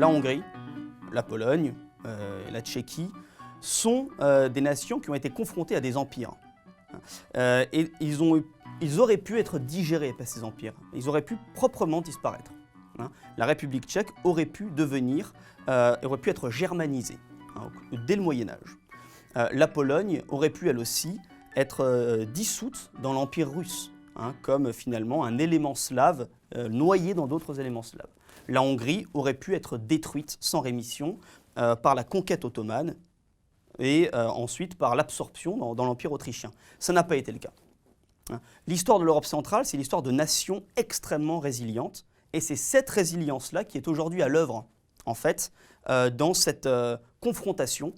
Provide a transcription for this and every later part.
la Hongrie, la Pologne, la Tchéquie sont des nations qui ont été confrontées à des empires. Et ils auraient pu être digérés par ces empires. Ils auraient pu proprement disparaître. La République tchèque aurait pu être germanisée dès le Moyen-Âge. La Pologne aurait pu elle aussi être dissoute dans l'Empire russe, comme finalement un élément slave noyé dans d'autres éléments slaves. La Hongrie aurait pu être détruite sans rémission par la conquête ottomane et ensuite par l'absorption dans l'Empire autrichien. Ça n'a pas été le cas. L'histoire de l'Europe centrale, c'est l'histoire de nations extrêmement résilientes, et c'est cette résilience-là qui est aujourd'hui à l'œuvre, en fait, dans cette confrontation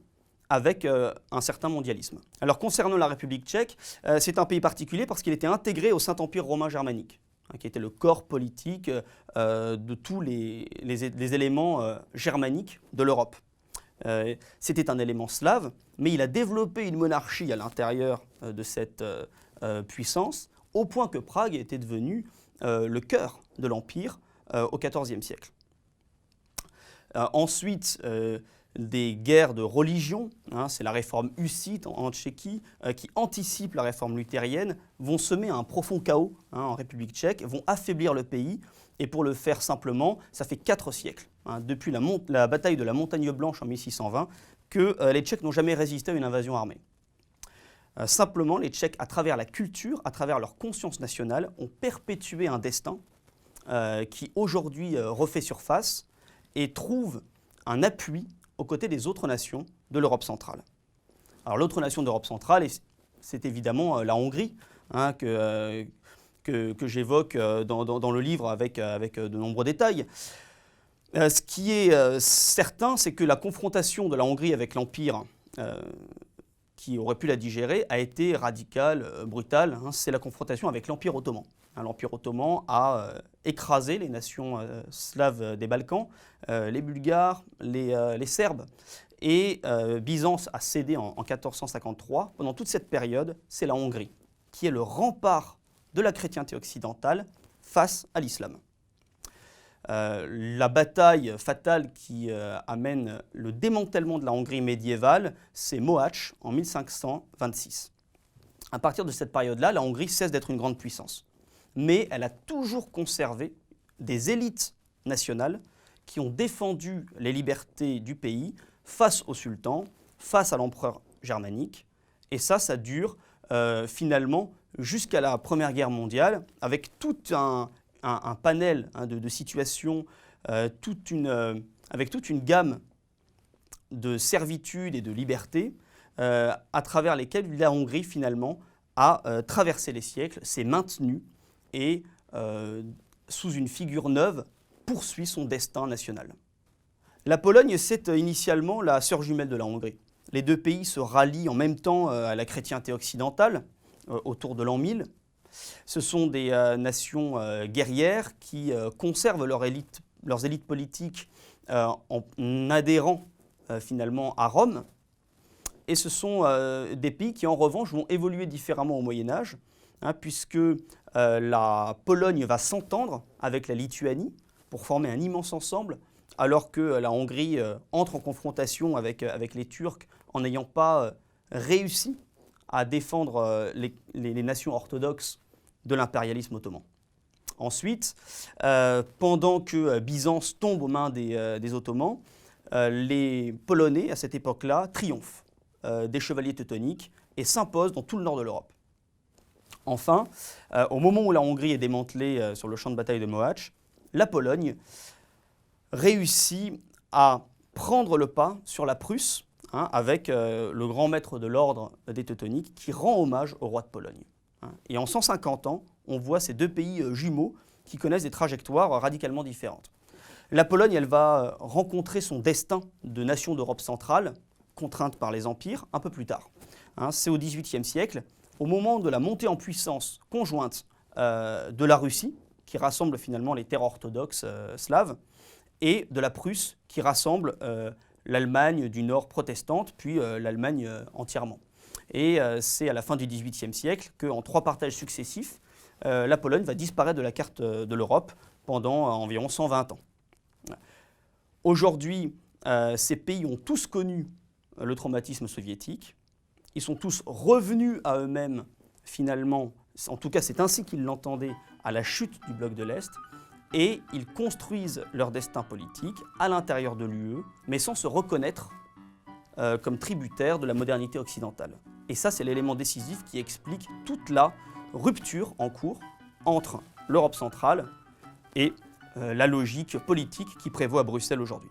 avec un certain mondialisme. Alors concernant la République tchèque, c'est un pays particulier parce qu'il était intégré au Saint-Empire romain germanique, qui était le corps politique de tous les éléments germaniques de l'Europe. C'était un élément slave, mais il a développé une monarchie à l'intérieur de cette puissance, au point que Prague était devenue le cœur de l'Empire au XIVe siècle. Ensuite, des guerres de religion, c'est la réforme hussite en Tchéquie, qui anticipe la réforme luthérienne, vont semer un profond chaos en République tchèque, vont affaiblir le pays, et pour le faire simplement, ça fait 4 siècles, depuis la bataille de la Montagne Blanche en 1620, que les Tchèques n'ont jamais résisté à une invasion armée. Simplement, les Tchèques, à travers la culture, à travers leur conscience nationale, ont perpétué un destin qui aujourd'hui refait surface et trouve un appui aux côtés des autres nations de l'Europe centrale. Alors l'autre nation d'Europe centrale, c'est évidemment la Hongrie, que j'évoque dans le livre avec de nombreux détails. Ce qui est certain, c'est que la confrontation de la Hongrie avec l'Empire qui aurait pu la digérer a été radicale, brutale. C'est la confrontation avec l'Empire ottoman. L'Empire ottoman a écrasé les nations slaves des Balkans, les Bulgares, les Serbes, et Byzance a cédé en 1453. Pendant toute cette période, c'est la Hongrie qui est le rempart de la chrétienté occidentale face à l'islam. La bataille fatale qui amène le démantèlement de la Hongrie médiévale, c'est Mohács en 1526. À partir de cette période-là, la Hongrie cesse d'être une grande puissance. Mais elle a toujours conservé des élites nationales qui ont défendu les libertés du pays face au sultan, face à l'empereur germanique. Et ça dure finalement jusqu'à la Première Guerre mondiale, avec tout un panel de situations, avec toute une gamme de servitudes et de libertés, à travers lesquelles la Hongrie finalement a traversé les siècles, s'est maintenue et, sous une figure neuve, poursuit son destin national. La Pologne, c'est initialement la sœur jumelle de la Hongrie. Les deux pays se rallient en même temps à la chrétienté occidentale, autour de l'an 1000. Ce sont des nations guerrières qui conservent leurs élites politiques en adhérant finalement à Rome. Et ce sont des pays qui, en revanche, vont évoluer différemment au Moyen-Âge, puisque la Pologne va s'entendre avec la Lituanie pour former un immense ensemble, alors que la Hongrie entre en confrontation avec les Turcs en n'ayant pas réussi à défendre les nations orthodoxes de l'impérialisme ottoman. Ensuite, pendant que Byzance tombe aux mains des Ottomans, les Polonais, à cette époque-là, triomphent des chevaliers teutoniques et s'imposent dans tout le nord de l'Europe. Enfin, au moment où la Hongrie est démantelée sur le champ de bataille de Mohács, la Pologne réussit à prendre le pas sur la Prusse, avec le grand maître de l'ordre des Teutoniques qui rend hommage au roi de Pologne. Et en 150 ans, on voit ces deux pays jumeaux qui connaissent des trajectoires radicalement différentes. La Pologne, elle va rencontrer son destin de nation d'Europe centrale, contrainte par les empires, un peu plus tard. C'est au XVIIIe siècle, au moment de la montée en puissance conjointe de la Russie, qui rassemble finalement les terres orthodoxes slaves, et de la Prusse, qui rassemble l'Allemagne du Nord protestante, puis l'Allemagne entièrement. Et c'est à la fin du XVIIIe siècle qu'en 3 partages successifs, la Pologne va disparaître de la carte de l'Europe pendant environ 120 ans. Aujourd'hui, ces pays ont tous connu le traumatisme soviétique. Ils sont tous revenus à eux-mêmes, finalement, en tout cas c'est ainsi qu'ils l'entendaient, à la chute du bloc de l'Est, et ils construisent leur destin politique à l'intérieur de l'UE, mais sans se reconnaître comme tributaires de la modernité occidentale. Et ça, c'est l'élément décisif qui explique toute la rupture en cours entre l'Europe centrale et la logique politique qui prévaut à Bruxelles aujourd'hui.